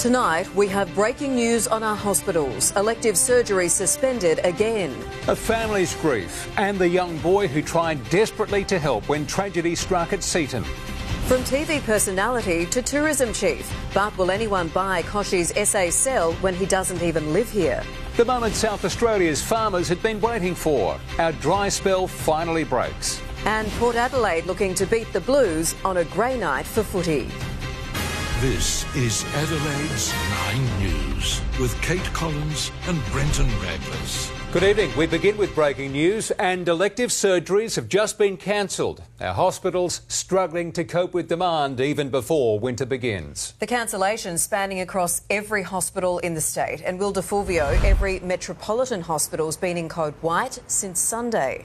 Tonight, we have breaking news on our hospitals. Elective surgery suspended again. A family's grief and the young boy who tried desperately to help when tragedy struck at Seaton. From TV personality to tourism chief. But will anyone buy Koshi's SA cell when he doesn't even live here? The moment South Australia's farmers had been waiting for. Our dry spell finally breaks. And Port Adelaide looking to beat the Blues on a grey night for footy. This is Adelaide's 9 News with Kate Collins and Brenton Ragless. Good evening. We begin with breaking news, and elective surgeries have just been cancelled. Our hospitals struggling to cope with demand even before winter begins. The cancellation spanning across every hospital in the state, and Will DeFulvio, every metropolitan hospital's been in code white since Sunday.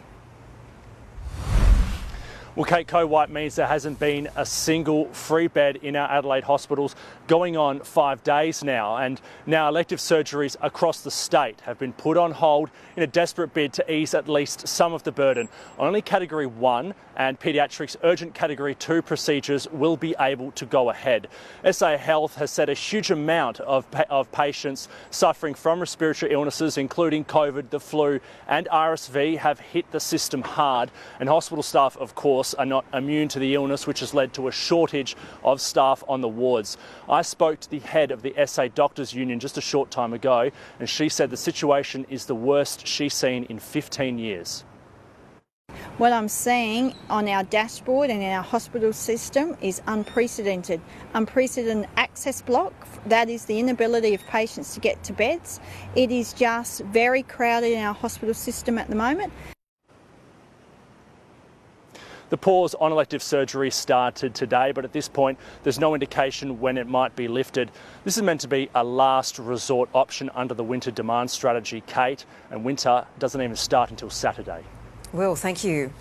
Well, Kate, code white means there hasn't been a single free bed in our Adelaide hospitals going on 5 days now. And now elective surgeries across the state have been put on hold in a desperate bid to ease at least some of the burden. Only Category 1 and paediatrics urgent Category 2 procedures will be able to go ahead. SA Health has said a huge amount of patients suffering from respiratory illnesses, including COVID, the flu and RSV, have hit the system hard. And hospital staff, of course, are not immune to the illness, which has led to a shortage of staff on the wards. I spoke to the head of the SA Doctors Union just a short time ago, and she said the situation is the worst she's seen in 15 years. What I'm seeing on our dashboard and in our hospital system is unprecedented. Unprecedented access block, that is the inability of patients to get to beds. It is just very crowded in our hospital system at the moment. The pause on elective surgery started today, but at this point there's no indication when it might be lifted. This is meant to be a last resort option under the winter demand strategy, Kate, and winter doesn't even start until Saturday. Will, thank you.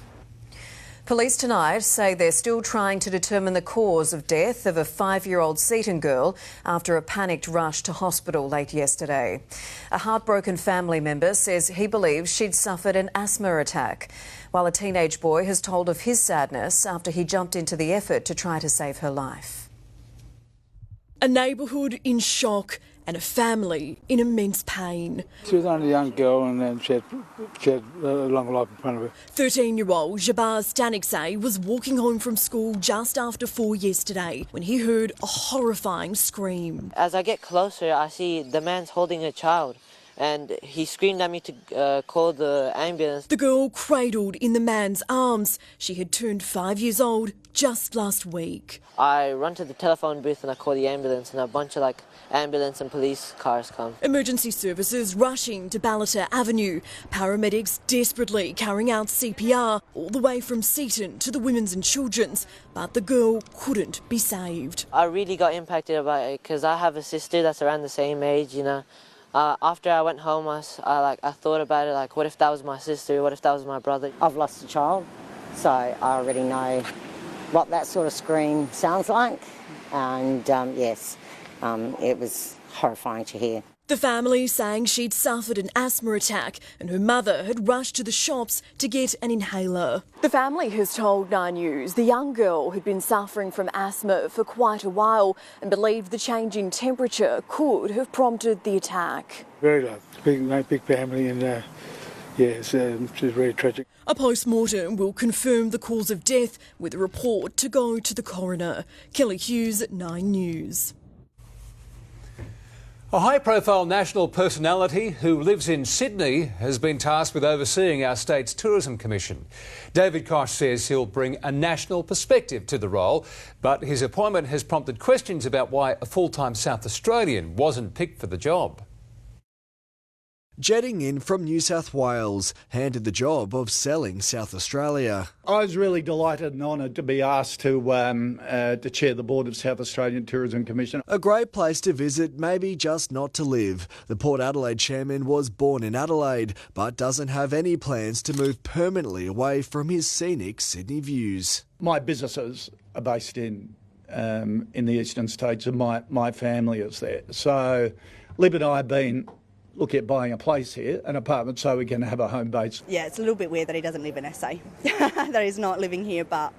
Police tonight say they're still trying to determine the cause of death of a 5-year-old Seaton girl after a panicked rush to hospital late yesterday. A heartbroken family member says he believes she'd suffered an asthma attack, while a teenage boy has told of his sadness after he jumped into the effort to try to save her life. A neighbourhood in shock and a family in immense pain. She was only a young girl and then she had a long life in front of her. 13-year-old Jabaz Staniksay was walking home from school just after 4 yesterday when he heard a horrifying scream. As I get closer, I see the man's holding a child, and he screamed at me to call the ambulance. The girl cradled in the man's arms. She had turned 5 years old just last week. I run to the telephone booth and I call the ambulance, and a bunch of ambulance and police cars come. Emergency services rushing to Ballata Avenue. Paramedics desperately carrying out CPR all the way from Seaton to the Women's and Children's, but the girl couldn't be saved. I really got impacted by it because I have a sister that's around the same age, you know. After I went home, I thought about it, what if that was my sister, what if that was my brother? I've lost a child, so I already know what that sort of scream sounds like, and yes, it was horrifying to hear. The family saying she'd suffered an asthma attack and her mother had rushed to the shops to get an inhaler. The family has told 9 News the young girl had been suffering from asthma for quite a while and believed the change in temperature could have prompted the attack. Very low, big family, and yeah, it's very tragic. A post-mortem will confirm the cause of death with a report to go to the coroner. Kelly Hughes, 9 News. A high-profile national personality who lives in Sydney has been tasked with overseeing our state's Tourism Commission. David Koch says he'll bring a national perspective to the role, but his appointment has prompted questions about why a full-time South Australian wasn't picked for the job. Jetting in from New South Wales, handed the job of selling South Australia. I was really delighted and honoured to be asked to chair the board of South Australian Tourism Commission. A great place to visit, maybe just not to live. The Port Adelaide chairman was born in Adelaide, but doesn't have any plans to move permanently away from his scenic Sydney views. My businesses are based in the eastern states, and my family is there. So Lib and I have been looking at buying a place here, an apartment, so we can have a home base. Yeah, it's a little bit weird that he doesn't live in SA, that he's not living here, but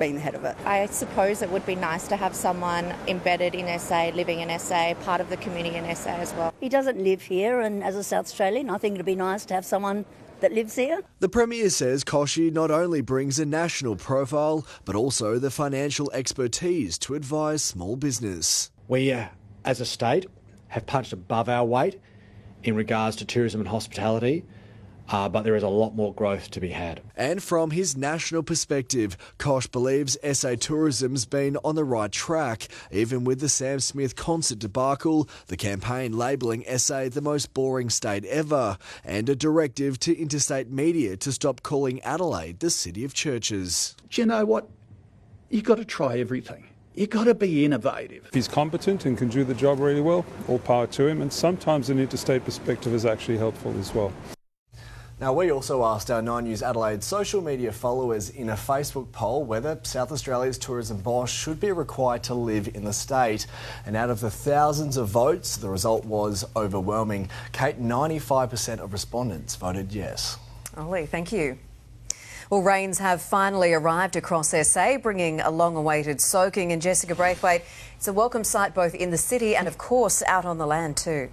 been ahead of it. I suppose it would be nice to have someone embedded in SA, living in SA, part of the community in SA as well. He doesn't live here, and as a South Australian, I think it'd be nice to have someone that lives here. The Premier says Koshy not only brings a national profile, but also the financial expertise to advise small business. We, as a state, have punched above our weight in regards to tourism and hospitality, but there is a lot more growth to be had. And from his national perspective, Kosh believes SA tourism's been on the right track, even with the Sam Smith concert debacle, the campaign labelling SA the most boring state ever, and a directive to interstate media to stop calling Adelaide the city of churches. Do you know what? You've got to try everything. You've got to be innovative. If he's competent and can do the job really well, all power to him, and sometimes an interstate perspective is actually helpful as well. Now, we also asked our 9 News Adelaide social media followers in a Facebook poll whether South Australia's tourism boss should be required to live in the state. And out of the thousands of votes, the result was overwhelming. Kate, 95% of respondents voted yes. Ollie, thank you. Well, rains have finally arrived across SA, bringing a long-awaited soaking. And Jessica Braithwaite, it's a welcome sight both in the city and, of course, out on the land too.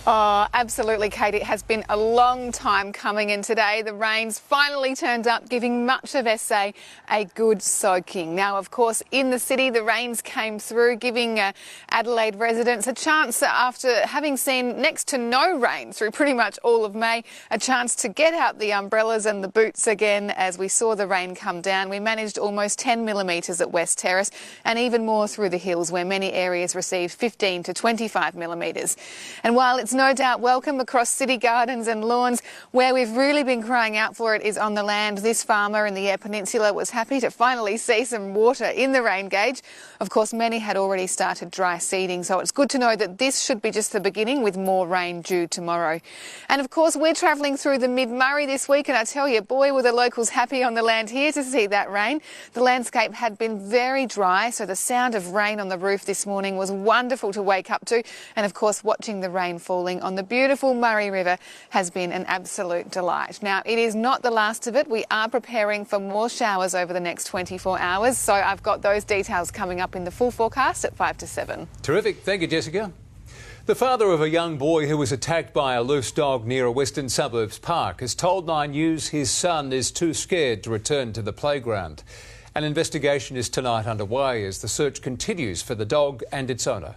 Oh, absolutely, Kate. It has been a long time coming, and today the rains finally turned up, giving much of SA a good soaking. Now, of course, in the city, the rains came through, giving Adelaide residents a chance, after having seen next to no rain through pretty much all of May, a chance to get out the umbrellas and the boots again as we saw the rain come down. We managed almost 10 millimetres at West Terrace and even more through the hills, where many areas received 15 to 25 millimetres. And while it's no doubt welcome across city gardens and lawns, where we've really been crying out for it is on the land. This farmer in the Eyre Peninsula was happy to finally see some water in the rain gauge. Of course, many had already started dry seeding, so it's good to know that this should be just the beginning, with more rain due tomorrow. And of course, we're travelling through the mid-Murray this week, and I tell you, boy, were the locals happy on the land here to see that rain. The landscape had been very dry, so the sound of rain on the roof this morning was wonderful to wake up to. And of course, watching the rain falling on the beautiful Murray River has been an absolute delight. Now, it is not the last of it. We are preparing for more showers over the next 24 hours, so I've got those details coming up in the full forecast at 5 to 7. Terrific. Thank you, Jessica. The father of a young boy who was attacked by a loose dog near a Western Suburbs park has told 9 News his son is too scared to return to the playground. An investigation is tonight underway as the search continues for the dog and its owner.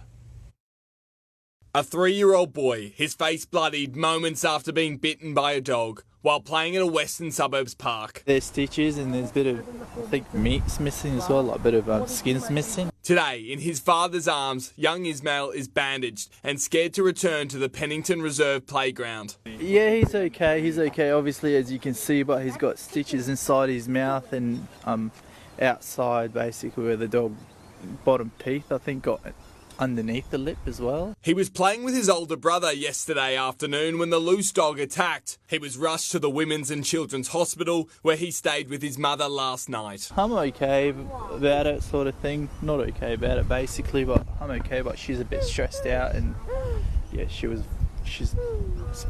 A 3-year-old boy, his face bloodied moments after being bitten by a dog while playing at a Western Suburbs park. There's stitches and there's a bit of, I think, meat's missing as well, like a bit of skin's missing. Today, in his father's arms, young Ismail is bandaged and scared to return to the Pennington Reserve playground. Yeah, he's okay, obviously, as you can see, but he's got stitches inside his mouth and outside, basically, where the dog bottom teeth, I think, got underneath the lip as well. He was playing with his older brother yesterday afternoon when the loose dog attacked. He was rushed to the Women's and Children's Hospital, where he stayed with his mother last night. I'm okay about it, sort of thing. Not okay about it, basically, but I'm okay, but she's a bit stressed out and, yeah, she's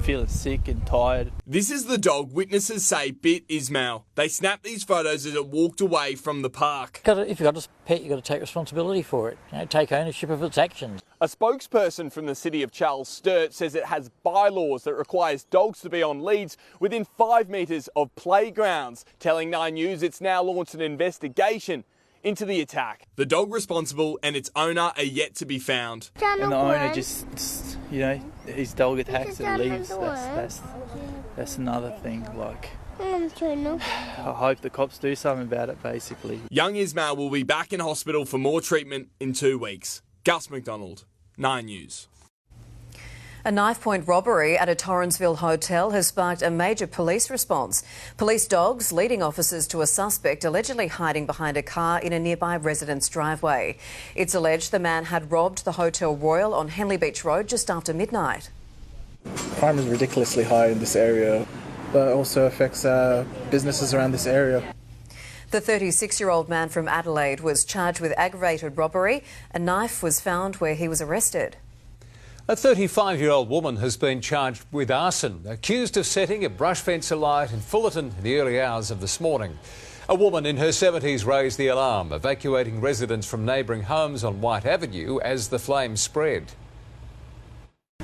feeling sick and tired. This is the dog witnesses say bit Ismail. They snapped these photos as it walked away from the park. If you've got a pet, you've got to take responsibility for it. Take ownership of its actions. A spokesperson from the city of Charles Sturt says it has bylaws that requires dogs to be on leads within 5 metres of playgrounds, telling 9 News it's now launched an investigation into the attack. The dog responsible and its owner are yet to be found. And the owner just, his dog attacks and leaves. That's another thing, like, I hope the cops do something about it, basically. Young Ismail will be back in hospital for more treatment in 2 weeks. Gus McDonald, 9 News. A knife-point robbery at a Torrensville hotel has sparked a major police response. Police dogs leading officers to a suspect allegedly hiding behind a car in a nearby resident's driveway. It's alleged the man had robbed the Hotel Royal on Henley Beach Road just after midnight. Crime is ridiculously high in this area, but also affects businesses around this area. The 36-year-old man from Adelaide was charged with aggravated robbery. A knife was found where he was arrested. A 35-year-old woman has been charged with arson, accused of setting a brush fence alight in Fullerton in the early hours of this morning. A woman in her 70s raised the alarm, evacuating residents from neighbouring homes on White Avenue as the flames spread.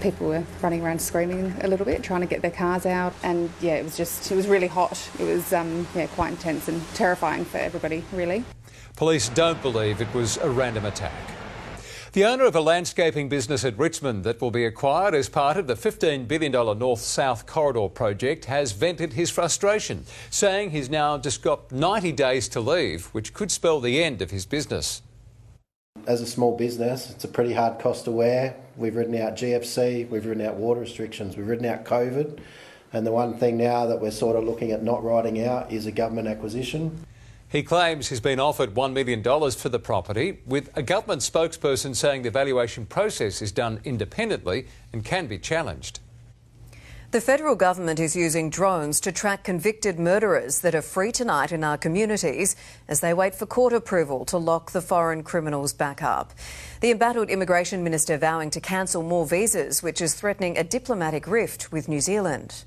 People were running around screaming a little bit, trying to get their cars out, and it was really hot. It was quite intense and terrifying for everybody, really. Police don't believe it was a random attack. The owner of a landscaping business at Richmond that will be acquired as part of the $15 billion North-South Corridor project has vented his frustration, saying he's now just got 90 days to leave, which could spell the end of his business. As a small business, it's a pretty hard cost to wear. We've ridden out GFC, we've ridden out water restrictions, we've ridden out COVID, and the one thing now that we're sort of looking at not riding out is a government acquisition. He claims he's been offered $1 million for the property, with a government spokesperson saying the valuation process is done independently and can be challenged. The federal government is using drones to track convicted murderers that are free tonight in our communities as they wait for court approval to lock the foreign criminals back up. The embattled immigration minister vowing to cancel more visas, which is threatening a diplomatic rift with New Zealand.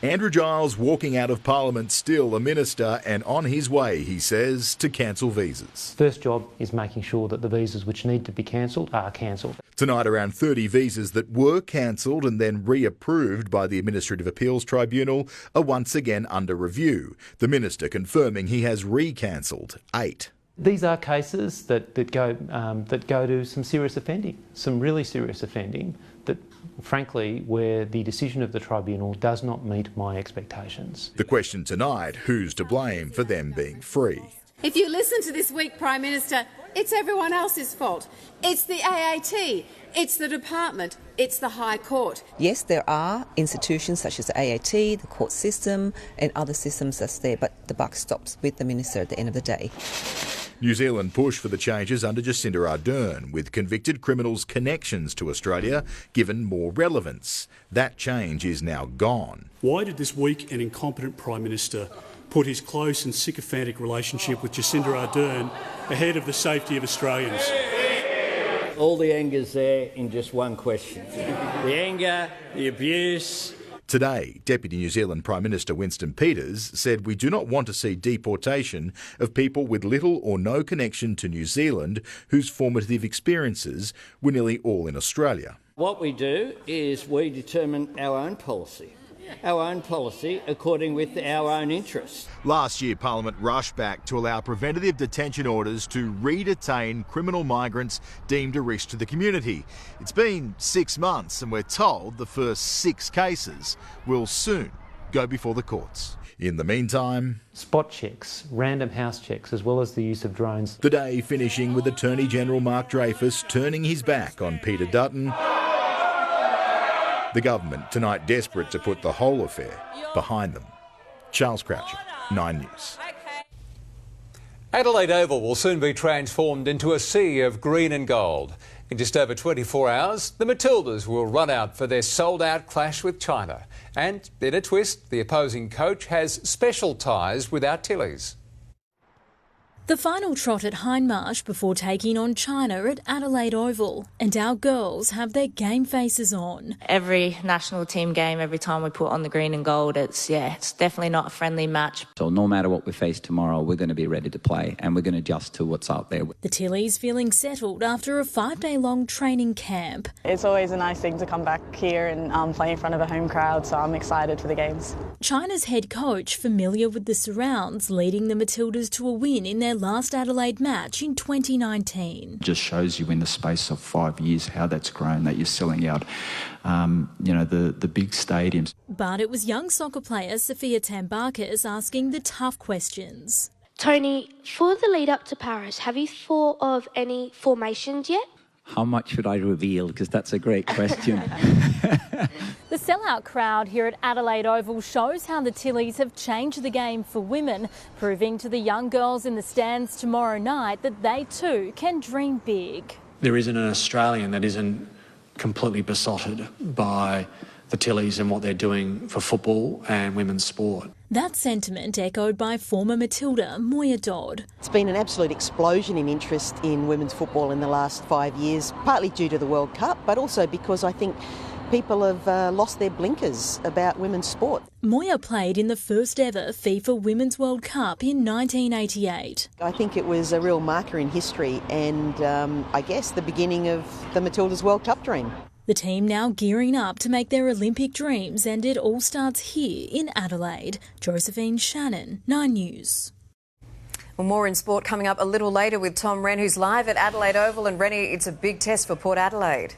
Andrew Giles walking out of Parliament still a minister and on his way, he says, to cancel visas. First job is making sure that the visas which need to be cancelled are cancelled. Tonight, around 30 visas that were cancelled and then reapproved by the Administrative Appeals Tribunal are once again under review. The minister confirming he has re-cancelled 8. These are cases that go to some serious offending, some really serious offending, that frankly where the decision of the tribunal does not meet my expectations. The question tonight, who's to blame for them being free? If you listen to this week, Prime Minister, it's everyone else's fault. It's the AAT, it's the department, it's the High Court. Yes, there are institutions such as the AAT, the court system and other systems that's there, but the buck stops with the minister at the end of the day. New Zealand pushed for the changes under Jacinda Ardern, with convicted criminals' connections to Australia given more relevance. That change is now gone. Why did this weak and incompetent Prime Minister put his close and sycophantic relationship with Jacinda Ardern ahead of the safety of Australians? All the anger's there in just one question. The anger, the abuse. Today, Deputy New Zealand Prime Minister Winston Peters said we do not want to see deportation of people with little or no connection to New Zealand whose formative experiences were nearly all in Australia. What we do is we determine our own policy according with our own interests. Last year, Parliament rushed back to allow preventative detention orders to re-detain criminal migrants deemed a risk to the community. It's been 6 months and we're told the first 6 cases will soon go before the courts. In the meantime, spot checks, random house checks, as well as the use of drones. The day finishing with Attorney General Mark Dreyfus turning his back on Peter Dutton. The government tonight desperate to put the whole affair behind them. Charles Croucher, 9 News. Adelaide Oval will soon be transformed into a sea of green and gold. In just over 24 hours, the Matildas will run out for their sold-out clash with China. And in a twist, the opposing coach has special ties with our Tillies. The final trot at Hindmarsh before taking on China at Adelaide Oval, and our girls have their game faces on. Every national team game, every time we put on the green and gold, it's definitely not a friendly match. So no matter what we face tomorrow, we're going to be ready to play and we're going to adjust to what's out there. The Tillies feeling settled after a 5-day-long training camp. It's always a nice thing to come back here and play in front of a home crowd, so I'm excited for the games. China's head coach, familiar with the surrounds, leading the Matildas to a win in their last Adelaide match in 2019. Just shows you in the space of 5 years how that's grown, that you're selling out, the big stadiums. But it was young soccer player Sophia Tambakis asking the tough questions. Tony, for the lead up to Paris, have you thought of any formations yet? How much should I reveal? Because that's a great question. The sellout crowd here at Adelaide Oval shows how the Tillies have changed the game for women, proving to the young girls in the stands tomorrow night that they too can dream big. There isn't an Australian that isn't completely besotted by the Tillies and what they're doing for football and women's sport. That sentiment echoed by former Matilda Moya Dodd. It's been an absolute explosion in interest in women's football in the last 5 years, partly due to the World Cup, but also because I think People have lost their blinkers about women's sport. Moya played in the first ever FIFA Women's World Cup in 1988. I think it was a real marker in history and I guess the beginning of the Matildas World Cup dream. The team now gearing up to make their Olympic dreams, and it all starts here in Adelaide. Josephine Shannon, 9 News. Well, more in sport coming up a little later with Tom Rehn, who's live at Adelaide Oval. And Rennie, it's a big test for Port Adelaide.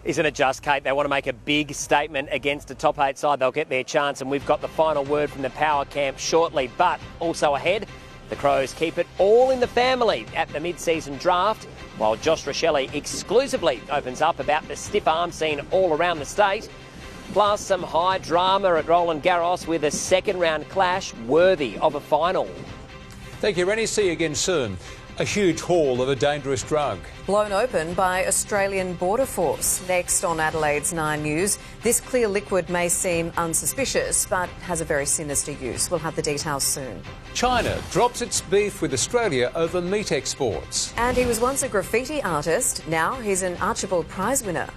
Isn't it just, Kate? They want to make a big statement against a top 8 side. They'll get their chance, and we've got the final word from the power camp shortly. But also ahead, the Crows keep it all in the family at the mid-season draft, while Josh Rochelle exclusively opens up about the stiff arm scene all around the state. Plus some high drama at Roland Garros with a second-round clash worthy of a final. Thank you, Rennie. See you again soon. A huge haul of a dangerous drug. Blown open by Australian Border Force. Next on Adelaide's 9 News, this clear liquid may seem unsuspicious, but has a very sinister use. We'll have the details soon. China drops its beef with Australia over meat exports. And he was once a graffiti artist. Now he's an Archibald Prize winner.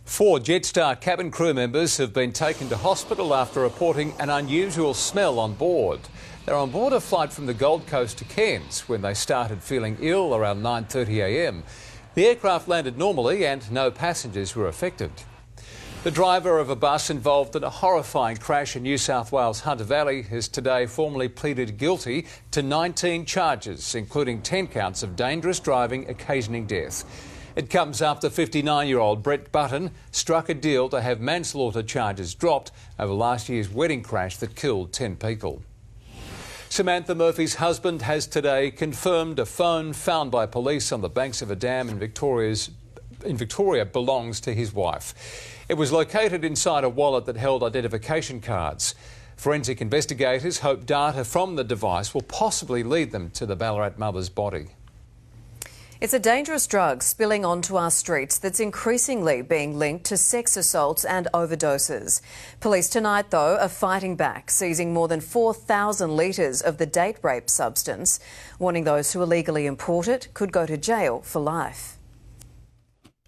Four Jetstar cabin crew members have been taken to hospital after reporting an unusual smell on board. They're on board a flight from the Gold Coast to Cairns when they started feeling ill around 9:30 a.m. The aircraft landed normally and no passengers were affected. The driver of a bus involved in a horrifying crash in New South Wales' Hunter Valley has today formally pleaded guilty to 19 charges, including 10 counts of dangerous driving occasioning death. It comes after 59-year-old Brenton struck a deal to have manslaughter charges dropped over last year's wedding crash that killed 10 people. Samantha Murphy's husband has today confirmed a phone found by police on the banks of a dam in Victoria belongs to his wife. It was located inside a wallet that held identification cards. Forensic investigators hope data from the device will possibly lead them to the Ballarat mother's body. It's a dangerous drug spilling onto our streets that's increasingly being linked to sex assaults and overdoses. Police tonight, though, are fighting back, seizing more than 4,000 litres of the date rape substance, warning those who illegally import it could go to jail for life.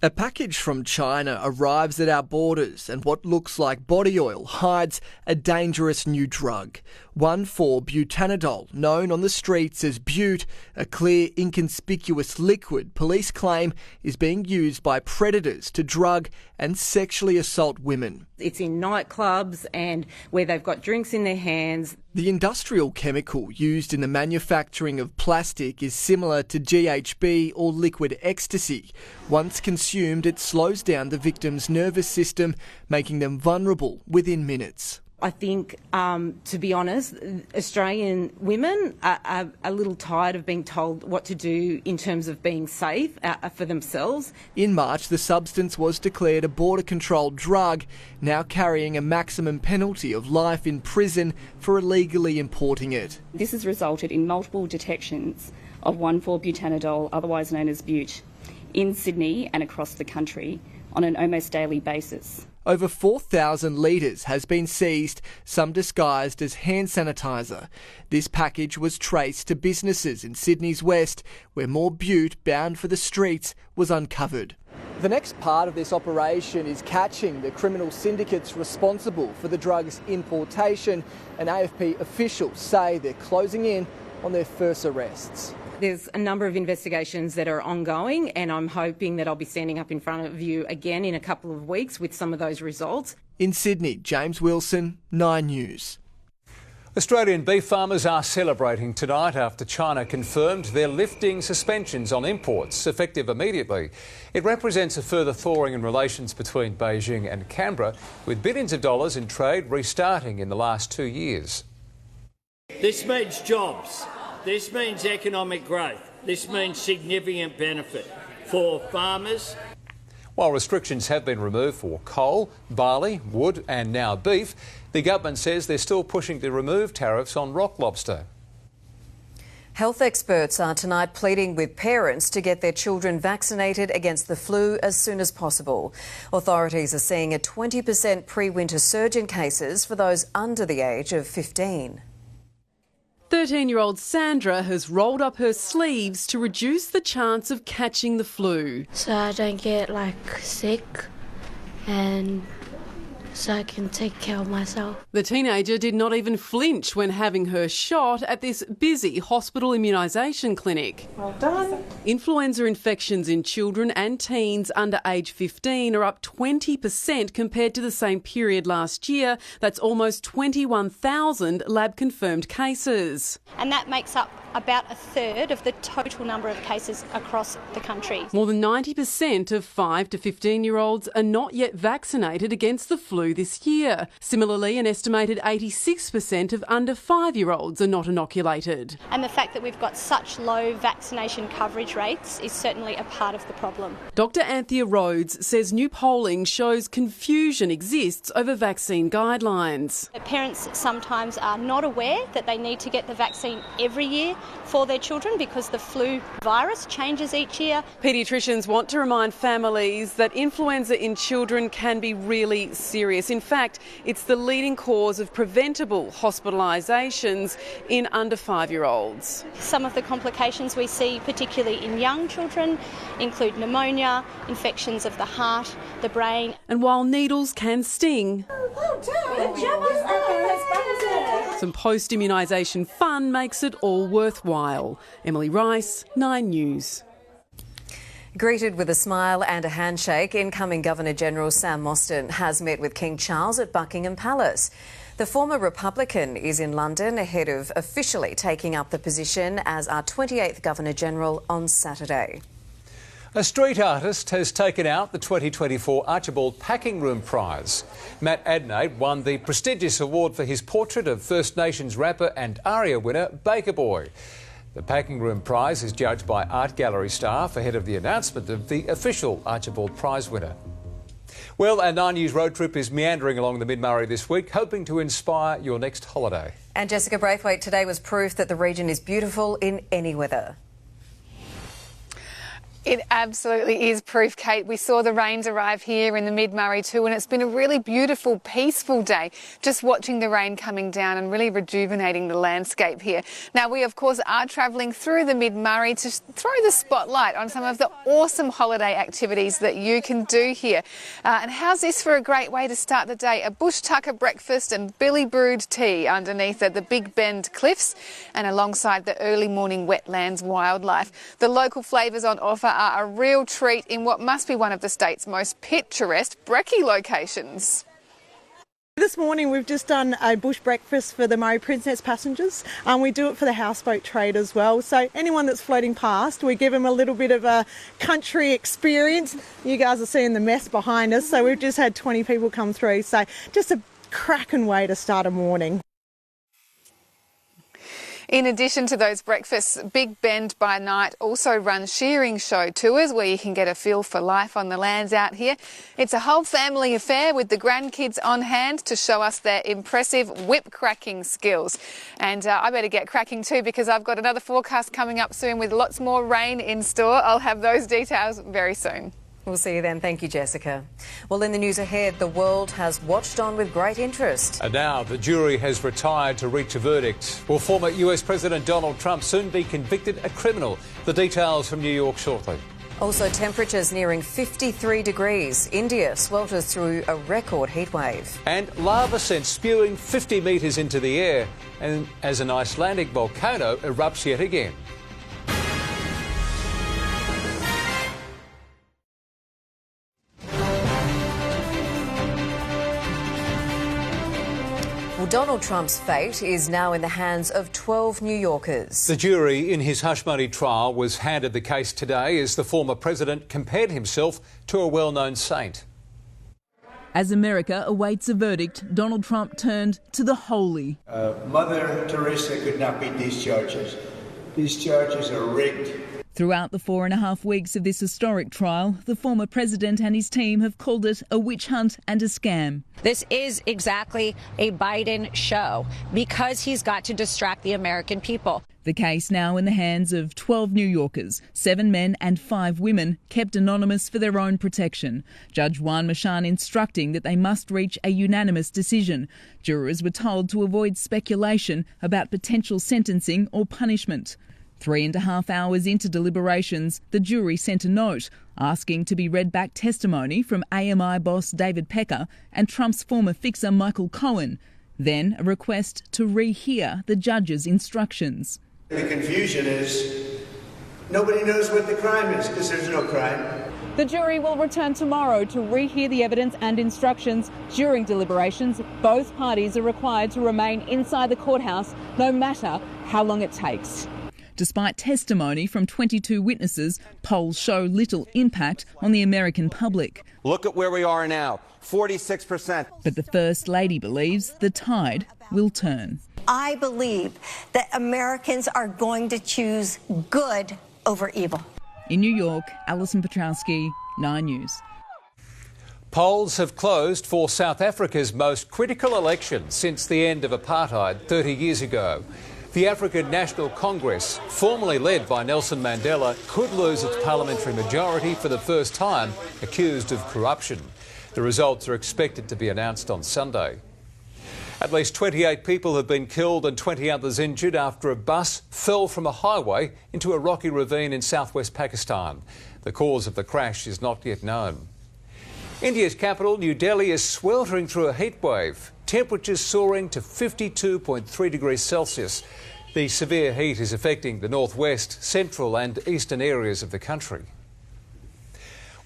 A package from China arrives at our borders and what looks like body oil hides a dangerous new drug, 1,4-butanidol, known on the streets as Bute, a clear, inconspicuous liquid police claim is being used by predators to drug and sexually assault women. It's in nightclubs and where they've got drinks in their hands. The industrial chemical used in the manufacturing of plastic is similar to GHB or liquid ecstasy. Once consumed, it slows down the victim's nervous system, making them vulnerable within minutes. I think, to be honest, Australian women are a little tired of being told what to do in terms of being safe for themselves. In March, the substance was declared a border-controlled drug, now carrying a maximum penalty of life in prison for illegally importing it. This has resulted in multiple detections of 1,4-butanidol, otherwise known as Bute, in Sydney and across the country on an almost daily basis. Over 4,000 litres has been seized, some disguised as hand sanitizer. This package was traced to businesses in Sydney's west, where more Bute bound for the streets was uncovered. The next part of this operation is catching the criminal syndicates responsible for the drug's importation, and AFP officials say they're closing in on their first arrests. There's a number of investigations that are ongoing, and I'm hoping that I'll be standing up in front of you again in a couple of weeks with some of those results. In Sydney, James Wilson, 9 News. Australian beef farmers are celebrating tonight after China confirmed they're lifting suspensions on imports, effective immediately. It represents a further thawing in relations between Beijing and Canberra, with billions of dollars in trade restarting in the last 2 years. This means jobs. This means economic growth. This means significant benefit for farmers. While restrictions have been removed for coal, barley, wood and now beef, the government says they're still pushing to remove tariffs on rock lobster. Health experts are tonight pleading with parents to get their children vaccinated against the flu as soon as possible. Authorities are seeing a 20% pre-winter surge in cases for those under the age of 15. 13-year-old Sandra has rolled up her sleeves to reduce the chance of catching the flu. So I don't get sick and so I can take care of myself. The teenager did not even flinch when having her shot at this busy hospital immunisation clinic. Well done. Influenza infections in children and teens under age 15 are up 20% compared to the same period last year. That's almost 21,000 lab-confirmed cases. And that makes up about a third of the total number of cases across the country. More than 90% of 5 to 15-year-olds are not yet vaccinated against the flu this year. Similarly, an estimated 86% of under 5-year-olds are not inoculated. And the fact that we've got such low vaccination coverage rates is certainly a part of the problem. Dr Anthea Rhodes says new polling shows confusion exists over vaccine guidelines. Parents sometimes are not aware that they need to get the vaccine every year for their children because the flu virus changes each year. Paediatricians want to remind families that influenza in children can be really serious. In fact, it's the leading cause of preventable hospitalisations in under 5-year-olds. Some of the complications we see, particularly in young children, include pneumonia, infections of the heart, the brain. And while needles can sting, some post-immunisation fun makes it all worthwhile. Emily Rice, 9 News. Greeted with a smile and a handshake, incoming Governor-General Sam Mostyn has met with King Charles at Buckingham Palace. The former Republican is in London ahead of officially taking up the position as our 28th Governor-General on Saturday. A street artist has taken out the 2024 Archibald Packing Room Prize. Matt Adelaide won the prestigious award for his portrait of First Nations rapper and ARIA winner Baker Boy. The Packing Room Prize is judged by art gallery staff ahead of the announcement of the official Archibald Prize winner. Well, our 9 News road trip is meandering along the Mid-Murray this week, hoping to inspire your next holiday. And Jessica, Braithwaite today was proof that the region is beautiful in any weather. It absolutely is proof, Kate. We saw the rains arrive here in the Mid-Murray too, and it's been a really beautiful, peaceful day, just watching the rain coming down and really rejuvenating the landscape here. Now, we, of course, are travelling through the Mid-Murray to throw the spotlight on some of the awesome holiday activities that you can do here. And how's this for a great way to start the day? A bush tucker breakfast and billy brewed tea underneath the Big Bend Cliffs and alongside the early morning wetlands wildlife. The local flavours on offer are a real treat in what must be one of the state's most picturesque brekkie locations. This morning we've just done a bush breakfast for the Murray Princess passengers. We do it for the houseboat trade as well. So anyone that's floating past, we give them a little bit of a country experience. You guys are seeing the mess behind us. So we've just had 20 people come through. So just a cracking way to start a morning. In addition to those breakfasts, Big Bend by Night also runs shearing show tours where you can get a feel for life on the lands out here. It's a whole family affair with the grandkids on hand to show us their impressive whip cracking skills. And I better get cracking too because I've got another forecast coming up soon with lots more rain in store. I'll have those details very soon. We'll see you then. Thank you, Jessica. Well, in the news ahead, the world has watched on with great interest. And now the jury has retired to reach a verdict. Will former US President Donald Trump soon be convicted a criminal? The details from New York shortly. Also, temperatures nearing 53 degrees. India swelters through a record heatwave. And lava sent spewing 50 metres into the air, and as an Icelandic volcano erupts yet again. Well, Donald Trump's fate is now in the hands of 12 New Yorkers. The jury in his hush money trial was handed the case today as the former president compared himself to a well-known saint. As America awaits a verdict, Donald Trump turned to the holy. Mother Teresa could not beat these charges. These charges are rigged. Throughout the 4.5 weeks of this historic trial, the former president and his team have called it a witch hunt and a scam. This is exactly a Biden show because he's got to distract the American people. The case now in the hands of 12 New Yorkers, 7 men and 5 women, kept anonymous for their own protection. Judge Juan Machan instructing that they must reach a unanimous decision. Jurors were told to avoid speculation about potential sentencing or punishment. 3.5 hours into deliberations, the jury sent a note asking to be read back testimony from AMI boss David Pecker and Trump's former fixer Michael Cohen, then a request to rehear the judge's instructions. The confusion is nobody knows what the crime is because there's no crime. The jury will return tomorrow to rehear the evidence and instructions. During deliberations, both parties are required to remain inside the courthouse no matter how long it takes. Despite testimony from 22 witnesses, polls show little impact on the American public. Look at where we are now, 46%. But the First Lady believes the tide will turn. I believe that Americans are going to choose good over evil. In New York, Alison Petrowski, 9 News. Polls have closed for South Africa's most critical election since the end of apartheid 30 years ago. The African National Congress, formerly led by Nelson Mandela, could lose its parliamentary majority for the first time, accused of corruption. The results are expected to be announced on Sunday. At least 28 people have been killed and 20 others injured after a bus fell from a highway into a rocky ravine in southwest Pakistan. The cause of the crash is not yet known. India's capital, New Delhi, is sweltering through a heatwave. Temperatures soaring to 52.3 degrees Celsius. The severe heat is affecting the northwest, central and eastern areas of the country.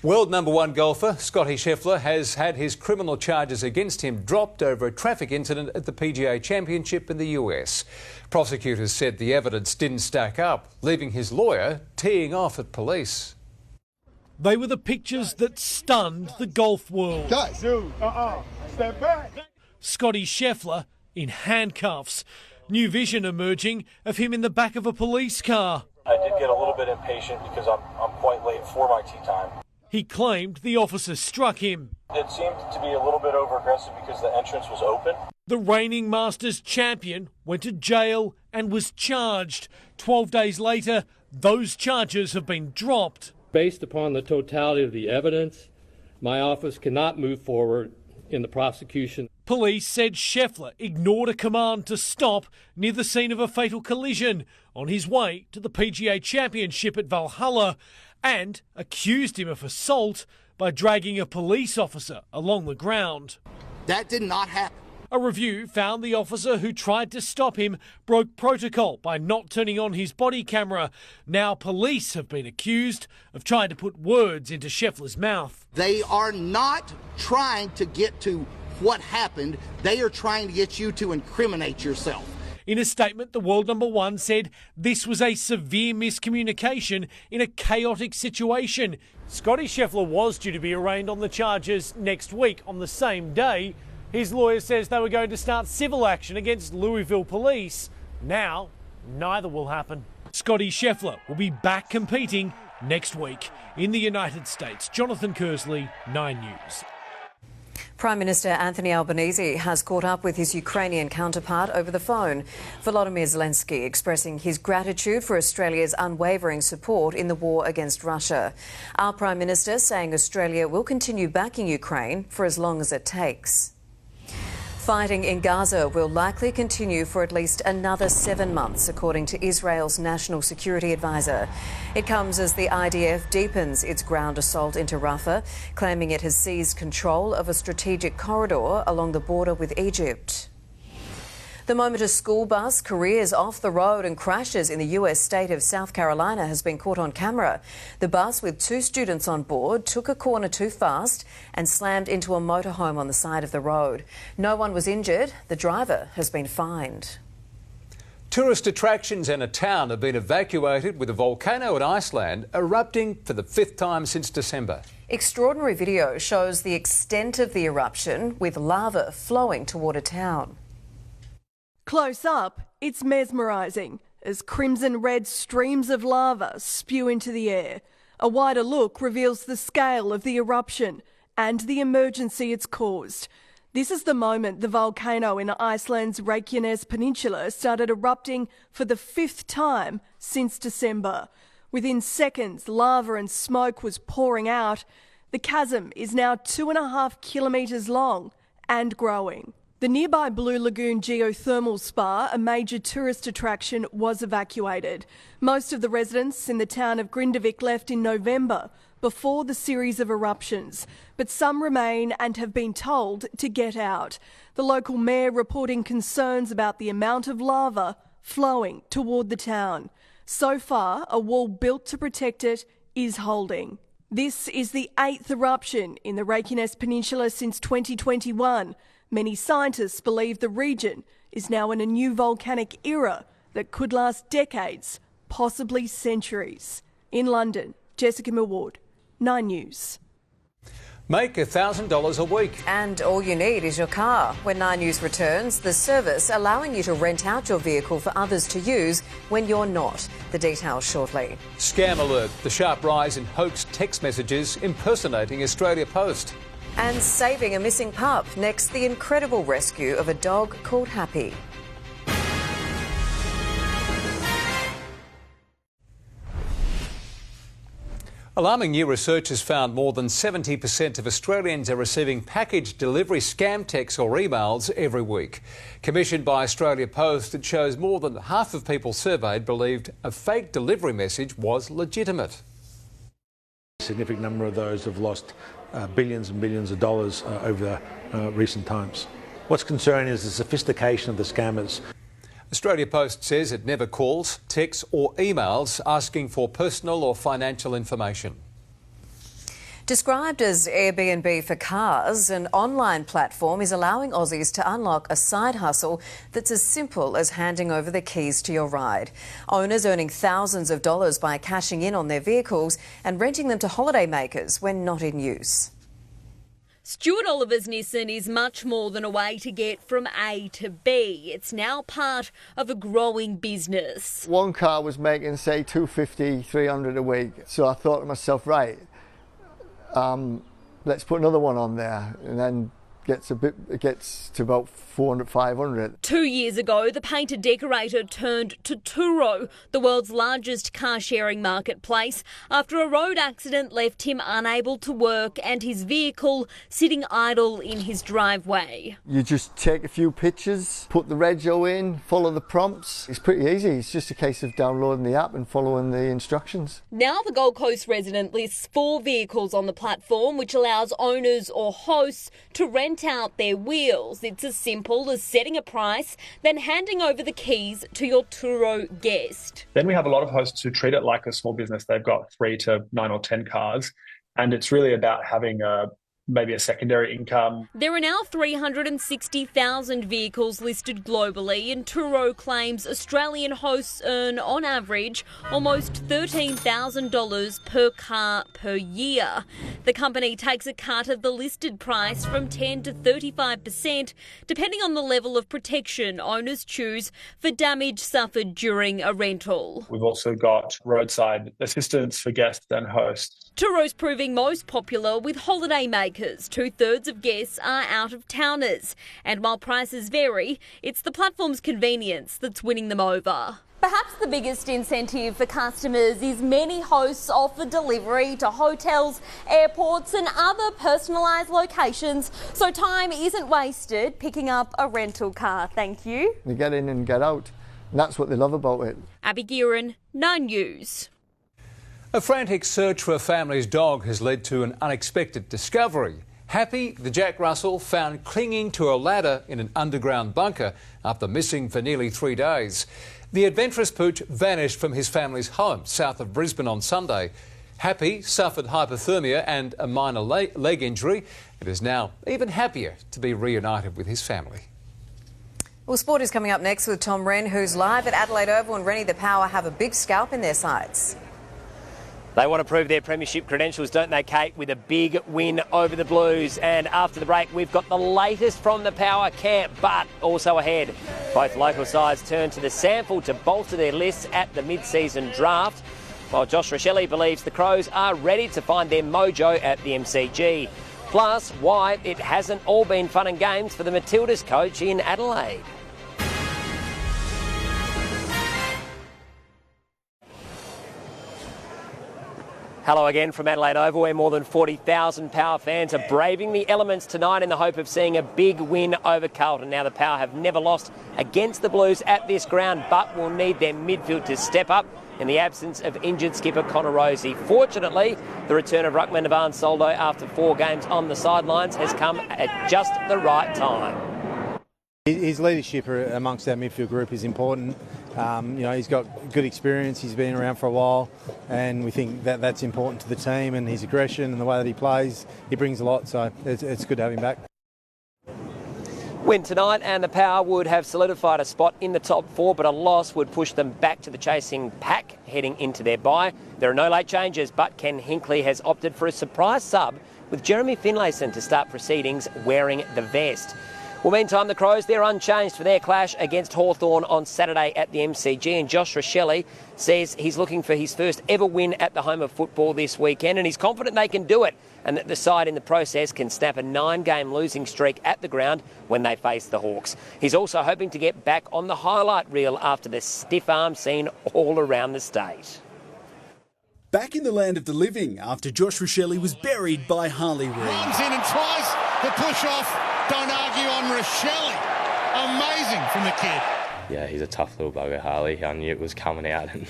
World #1 golfer Scotty Scheffler has had his criminal charges against him dropped over a traffic incident at the PGA Championship in the US. Prosecutors said the evidence didn't stack up, leaving his lawyer teeing off at police. They were the pictures that stunned the golf world. Guys, step back. Scotty Scheffler in handcuffs. New vision emerging of him in the back of a police car. I did get a little bit impatient because I'm quite late for my tee time. He claimed the officer struck him. It seemed to be a little bit over-aggressive because the entrance was open. The reigning Masters champion went to jail and was charged. 12 days later, those charges have been dropped. Based upon the totality of the evidence, my office cannot move forward in the prosecution. Police said Scheffler ignored a command to stop near the scene of a fatal collision on his way to the PGA Championship at Valhalla and accused him of assault by dragging a police officer along the ground. That did not happen. A review found the officer who tried to stop him broke protocol by not turning on his body camera. Now police have been accused of trying to put words into Scheffler's mouth. They are not trying to get to what happened. They are trying to get you to incriminate yourself. In a statement, the world #1 said this was a severe miscommunication in a chaotic situation. Scotty Scheffler was due to be arraigned on the charges next week on the same day. His lawyer says they were going to start civil action against Louisville police. Now, neither will happen. Scotty Scheffler will be back competing next week in the United States. Jonathan Kersley, 9 News. Prime Minister Anthony Albanese has caught up with his Ukrainian counterpart over the phone. Volodymyr Zelensky expressing his gratitude for Australia's unwavering support in the war against Russia. Our Prime Minister saying Australia will continue backing Ukraine for as long as it takes. Fighting in Gaza will likely continue for at least another 7 months, according to Israel's National Security Advisor. It comes as the IDF deepens its ground assault into Rafah, claiming it has seized control of a strategic corridor along the border with Egypt. The moment a school bus careers off the road and crashes in the US state of South Carolina has been caught on camera. The bus with 2 students on board took a corner too fast and slammed into a motorhome on the side of the road. No one was injured. The driver has been fined. Tourist attractions and a town have been evacuated with a volcano in Iceland erupting for the 5th time since December. Extraordinary video shows the extent of the eruption with lava flowing toward a town. Close up, it's mesmerising. as crimson-red streams of lava spew into the air. A wider look reveals the scale of the eruption and the emergency it's caused. This is the moment the volcano in Iceland's Reykjanes Peninsula started erupting for the 5th time since December. Within seconds, lava and smoke was pouring out. The chasm is now 2.5 kilometres long and growing. The nearby Blue Lagoon geothermal spa, a major tourist attraction, was evacuated. Most of the residents in the town of Grindavik left in November before the series of eruptions, but some remain and have been told to get out. The local mayor reporting concerns about the amount of lava flowing toward the town. So far, a wall built to protect it is holding. This is the 8th eruption in the Reykjanes Peninsula since 2021. Many scientists believe the region is now in a new volcanic era that could last decades, possibly centuries. In London, Jessica Millward, 9 News. Make $1,000 a week. And all you need is your car. When 9 News returns, the service allowing you to rent out your vehicle for others to use when you're not. The details shortly. Scam alert, the sharp rise in hoax text messages impersonating Australia Post. And saving a missing pup. Next, the incredible rescue of a dog called Happy. Alarming new research has found more than 70% of Australians are receiving package delivery scam texts or emails every week. Commissioned by Australia Post, it shows more than half of people surveyed believed a fake delivery message was legitimate. A significant number of those have lost billions and billions of dollars over recent times. What's concerning is the sophistication of the scammers. Australia Post says it never calls, texts or emails asking for personal or financial information. Described as Airbnb for cars, an online platform is allowing Aussies to unlock a side hustle that's as simple as handing over the keys to your ride. Owners earning thousands of dollars by cashing in on their vehicles and renting them to holidaymakers when not in use. Stuart Oliver's Nissan is much more than a way to get from A to B. It's now part of a growing business. One car was making, say, $250, $300 a week. So I thought to myself, right, let's put another one on there, and then it gets to about 400, 500. 2 years ago, the painter decorator turned to Turo, the world's largest car-sharing marketplace, after a road accident left him unable to work and his vehicle sitting idle in his driveway. You just take a few pictures, put the rego in, follow the prompts. It's pretty easy. It's just a case of downloading the app and following the instructions. Now the Gold Coast resident lists 4 vehicles on the platform, which allows owners or hosts to rent out their wheels. It's as simple as setting a price, then handing over the keys to your Turo guest. Then we have a lot of hosts who treat it like a small business. They've got 3 to 9 or 10 cars, and it's really about having maybe a secondary income. There are now 360,000 vehicles listed globally, and Turo claims Australian hosts earn, on average, almost $13,000 per car per year. The company takes a cut of the listed price from 10 to 35%, depending on the level of protection owners choose for damage suffered during a rental. We've also got roadside assistance for guests and hosts. Turo's proving most popular with holidaymakers. 2/3 of guests are out-of-towners. And while prices vary, it's the platform's convenience that's winning them over. Perhaps the biggest incentive for customers is many hosts offer delivery to hotels, airports and other personalised locations, so time isn't wasted picking up a rental car. Thank you. You get in and get out, and that's what they love about it. Abby Guerin, 9 News. A frantic search for a family's dog has led to an unexpected discovery. Happy, the Jack Russell, found clinging to a ladder in an underground bunker after missing for nearly 3 days. The adventurous pooch vanished from his family's home south of Brisbane on Sunday. Happy suffered hypothermia and a minor leg injury and is now even happier to be reunited with his family. Well, sport is coming up next with Tom Rehn, who's live at Adelaide Oval, and Rennie the Power have a big scalp in their sides. They want to prove their premiership credentials, don't they, Kate, with a big win over the Blues. And after the break, we've got the latest from the Power camp, but also ahead, Both local sides turn to the sample to bolster their lists at the mid-season draft, while Josh Rochelle believes the Crows are ready to find their mojo at the MCG. Plus, why it hasn't all been fun and games for the Matildas coach in Adelaide. Hello again from Adelaide Oval, where more than 40,000 Power fans are braving the elements tonight in the hope of seeing a big win over Carlton. Now, the Power have never lost against the Blues at this ground, but will need their midfield to step up in the absence of injured skipper Connor Rosie. Fortunately, the return of ruckman Navan Soldo after 4 games on the sidelines has come at just the right time. His leadership amongst our midfield group is important. He's got good experience, he's been around for a while, and we think that that's important to the team, and his aggression and the way that he plays, he brings a lot, so it's good to have him back. Win tonight and the Power would have solidified a spot in the top 4, but a loss would push them back to the chasing pack heading into their bye. There are no late changes, but Ken Hinkley has opted for a surprise sub with Jeremy Finlayson to start proceedings wearing the vest. Well, meantime, the Crows, they're unchanged for their clash against Hawthorn on Saturday at the MCG, and Josh Rochelle says he's looking for his first ever win at the home of football this weekend, and he's confident they can do it, and that the side in the process can snap a 9-game losing streak at the ground when they face the Hawks. He's also hoping to get back on the highlight reel after the stiff arm seen all around the state. Back in the land of the living after Josh Rochelle was buried by Harley Rehn. Runs in and tries the push-off. Don't argue on Rochelle. Amazing from the kid. Yeah, he's a tough little bugger, Harley. I knew it was coming out, and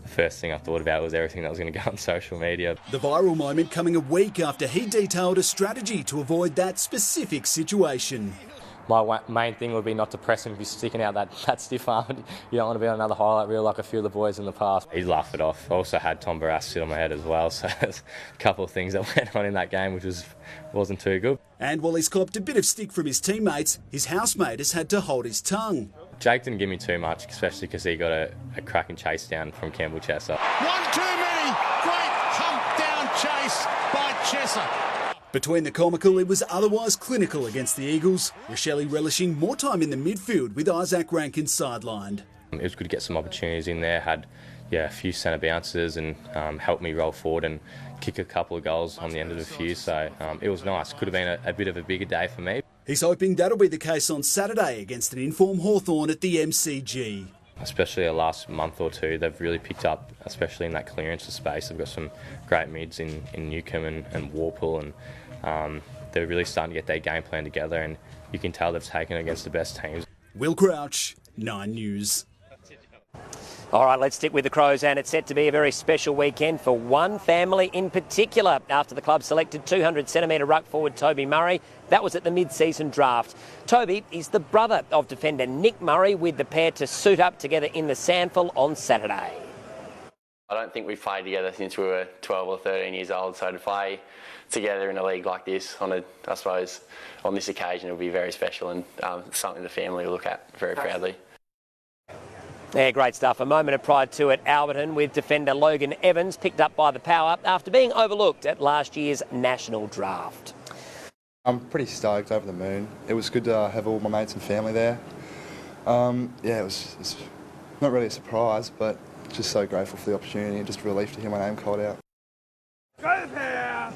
the first thing I thought about was everything that was going to go on social media. The viral moment coming a week after he detailed a strategy to avoid that specific situation. My main thing would be not to press him if he's sticking out that stiff arm. You don't want to be on another highlight reel like a few of the boys in the past. He laughed it off. I also had Tom Barras sit on my head as well, so there's a couple of things that went on in that game which wasn't too good. And while he's copped a bit of stick from his teammates, his housemate has had to hold his tongue. Jake didn't give me too much, especially because he got a cracking chase down from Campbell Chesser. One too many. Great hump down chase by Chesser. Between the comical, it was otherwise clinical against the Eagles, Rochelle relishing more time in the midfield with Isaac Rankin sidelined. It was good to get some opportunities in there, had a few centre bounces and helped me roll forward and kick a couple of goals on the end of a few, so it was nice. Could have been a bit of a bigger day for me. He's hoping that'll be the case on Saturday against an informed Hawthorn at the MCG. Especially the last month or two, they've really picked up, especially in that clearance of space. They've got some great mids in Newcomb and Warple, and they're really starting to get their game plan together, and you can tell they've taken it against the best teams. Will Crouch, 9 News. All right, let's stick with the Crows, and it's set to be a very special weekend for one family in particular after the club selected 200-centimetre ruck forward Toby Murray. That was at the mid-season draft. Toby is the brother of defender Nick Murray, with the pair to suit up together in the Sandful on Saturday. I don't think we've played together since we were 12 or 13 years old, so to play together in a league like this, I suppose on this occasion, it'll be very special and something the family will look at very proudly. Yeah, great stuff. A moment of pride too at Alberton, with defender Logan Evans picked up by the Power after being overlooked at last year's national draft. I'm pretty stoked, over the moon. It was good to have all my mates and family there. It's not really a surprise, but just so grateful for the opportunity and just a relief to hear my name called out.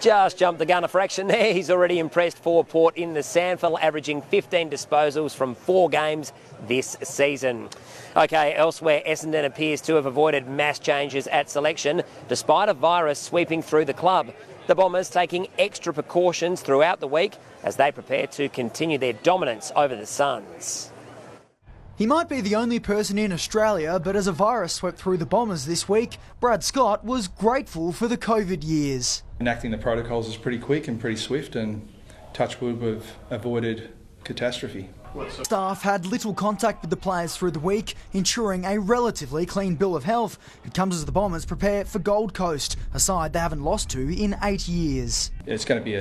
Just jumped the gun a fraction there. He's already impressed for Port in the Sandful, averaging 15 disposals from 4 games this season. OK, elsewhere, Essendon appears to have avoided mass changes at selection, despite a virus sweeping through the club. The Bombers taking extra precautions throughout the week as they prepare to continue their dominance over the Suns. He might be the only person in Australia, but as a virus swept through the Bombers this week, Brad Scott was grateful for the COVID years. Enacting the protocols is pretty quick and pretty swift, and touch wood, we've avoided catastrophe. Staff had little contact with the players through the week, ensuring a relatively clean bill of health. It comes as the Bombers prepare for Gold Coast, a side they haven't lost to in 8 years. It's going to be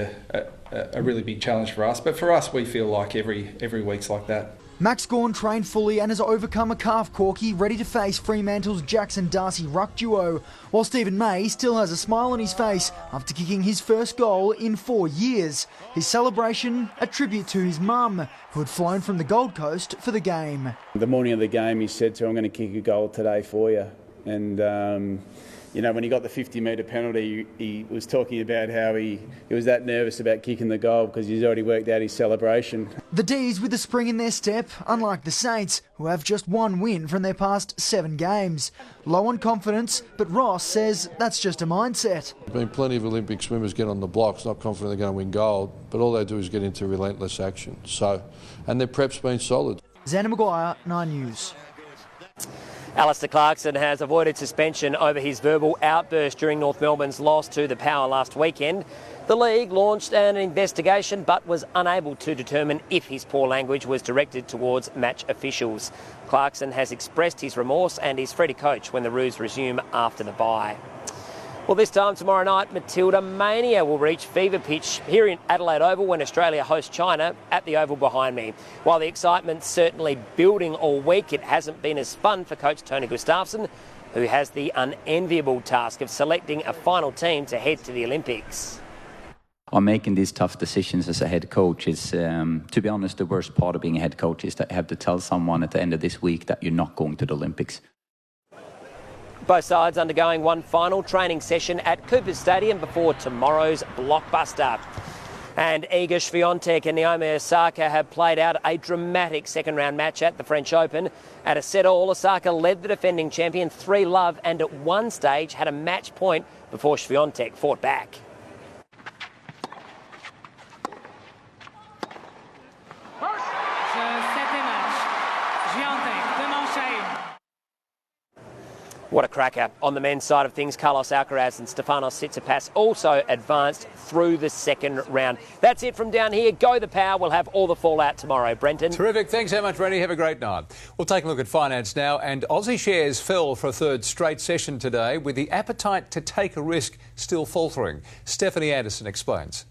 a really big challenge for us. But for us, we feel like every week's like that. Max Gawn trained fully and has overcome a calf corky, ready to face Fremantle's Jackson Darcy ruck duo, while Stephen May still has a smile on his face after kicking his first goal in 4 years. His celebration, a tribute to his mum, who had flown from the Gold Coast for the game. The morning of the game, he said to her, "I'm going to kick a goal today for you." And you know, when he got the 50-metre penalty, he was talking about how he was that nervous about kicking the goal because he's already worked out his celebration. The D's with a spring in their step, unlike the Saints, who have just one win from their past 7 games. Low on confidence, but Ross says that's just a mindset. There's been plenty of Olympic swimmers get on the blocks, not confident they're going to win gold, but all they do is get into relentless action. And their prep's been solid. Xander Maguire, 9 News. Alistair Clarkson has avoided suspension over his verbal outburst during North Melbourne's loss to the Power last weekend. The league launched an investigation but was unable to determine if his poor language was directed towards match officials. Clarkson has expressed his remorse and is free to coach when the Roos resume after the bye. Well, this time tomorrow night, Matilda mania will reach fever pitch here in Adelaide Oval when Australia hosts China at the Oval behind me. While the excitement's certainly building all week, it hasn't been as fun for coach Tony Gustafsson, who has the unenviable task of selecting a final team to head to the Olympics. I'm making these tough decisions as a head coach. Is, to be honest, the worst part of being a head coach is that you have to tell someone at the end of this week that you're not going to the Olympics. Both sides undergoing one final training session at Coopers Stadium before tomorrow's blockbuster. And Iga Swiatek and Naomi Osaka have played out a dramatic second-round match at the French Open. At a set-all, Osaka led the defending champion 3-love and at one stage had a match point before Swiatek fought back. What a cracker. On the men's side of things, Carlos Alcaraz and Stefanos Tsitsipas also advanced through the second round. That's it from down here. Go the Power. We'll have all the fallout tomorrow. Brenton. Terrific. Thanks so much, Rennie. Have a great night. We'll take a look at finance now. And Aussie shares fell for a third straight session today, with the appetite to take a risk still faltering. Stephanie Anderson explains.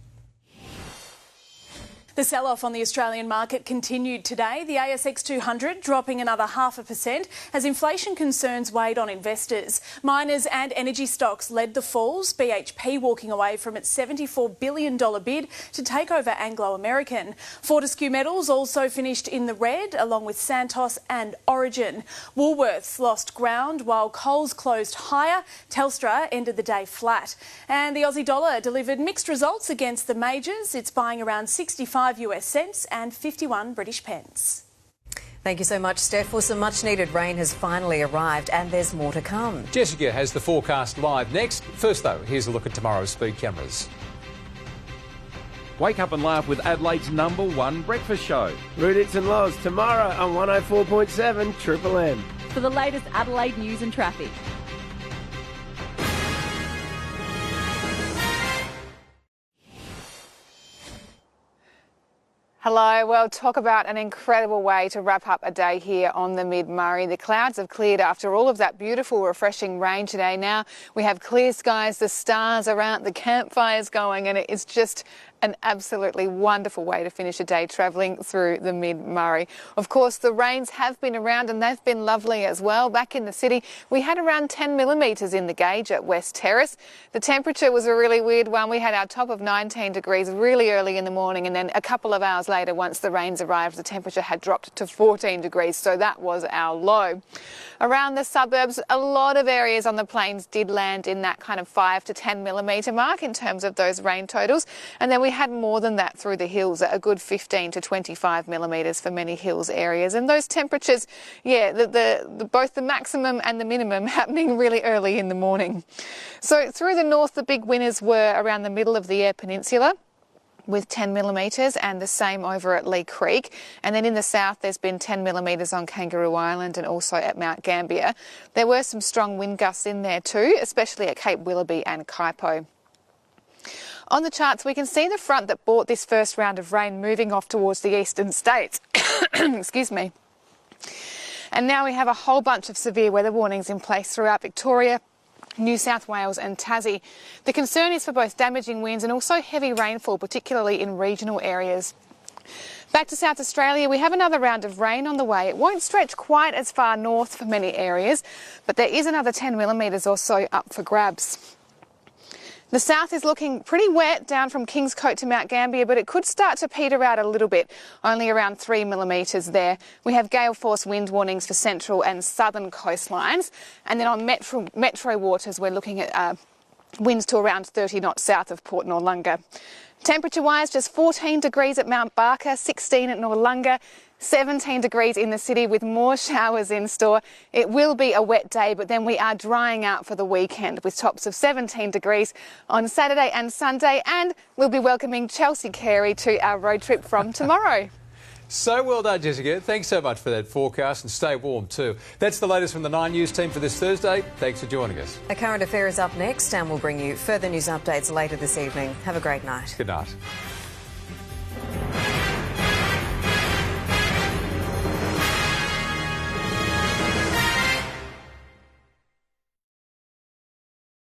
The sell-off on the Australian market continued today, the ASX 200 dropping another 0.5% as inflation concerns weighed on investors. Miners and energy stocks led the falls, BHP walking away from its $74 billion bid to take over Anglo American. Fortescue Metals also finished in the red, along with Santos and Origin. Woolworths lost ground while Coles closed higher. Telstra ended the day flat. And the Aussie dollar delivered mixed results against the majors. It's buying around 65 US cents and 51 British pence. Thank you so much, Steph. Well, some much-needed rain has finally arrived and there's more to come. Jessica has the forecast live next. First, though, here's a look at tomorrow's speed cameras. Wake up and laugh with Adelaide's #1 breakfast show. Rudits and Lows tomorrow on 104.7 Triple M. For the latest Adelaide news and traffic. Hello. Well, talk about an incredible way to wrap up a day here on the Mid-Murray. The clouds have cleared after all of that beautiful, refreshing rain today. Now we have clear skies, the stars are out, the campfire's going, and it's just an absolutely wonderful way to finish a day travelling through the Mid-Murray. Of course, the rains have been around and they've been lovely as well. Back in the city, we had around 10 millimetres in the gauge at West Terrace. The temperature was a really weird one. We had our top of 19 degrees really early in the morning, and then a couple of hours later, once the rains arrived, the temperature had dropped to 14 degrees, so that was our low. Around the suburbs, a lot of areas on the plains did land in that kind of 5 to 10 millimetre mark in terms of those rain totals, and then we had more than that through the hills, at a good 15 to 25 millimetres for many hills areas. And those temperatures, both the maximum and the minimum happening really early in the morning. So through the north, the big winners were around the middle of the Eyre Peninsula, with 10 millimetres, and the same over at Lee Creek. And then in the south, there's been 10 millimetres on Kangaroo Island and also at Mount Gambier. There were some strong wind gusts in there too, especially at Cape Willoughby and Kaipo. On the charts, we can see the front that brought this first round of rain moving off towards the eastern states. Excuse me. And now we have a whole bunch of severe weather warnings in place throughout Victoria, New South Wales and Tassie. The concern is for both damaging winds and also heavy rainfall, particularly in regional areas. Back to South Australia, we have another round of rain on the way. It won't stretch quite as far north for many areas, but there is another 10 millimetres or so up for grabs. The south is looking pretty wet down from Kingscote to Mount Gambier, but it could start to peter out a little bit, only around 3 millimetres there. We have gale force wind warnings for central and southern coastlines. And then on metro waters, we're looking at winds to around 30 knots south of Port Noarlunga. Temperature-wise, just 14 degrees at Mount Barker, 16 at Noarlunga, 17 degrees in the city with more showers in store. It will be a wet day, but then we are drying out for the weekend with tops of 17 degrees on Saturday and Sunday, and we'll be welcoming Chelsea Carey to our road trip from tomorrow. So well done, Jessica. Thanks so much for that forecast, and stay warm too. That's the latest from the 9 News team for this Thursday. Thanks for joining us. A current affair is up next, and we'll bring you further news updates later this evening. Have a great night. Good night.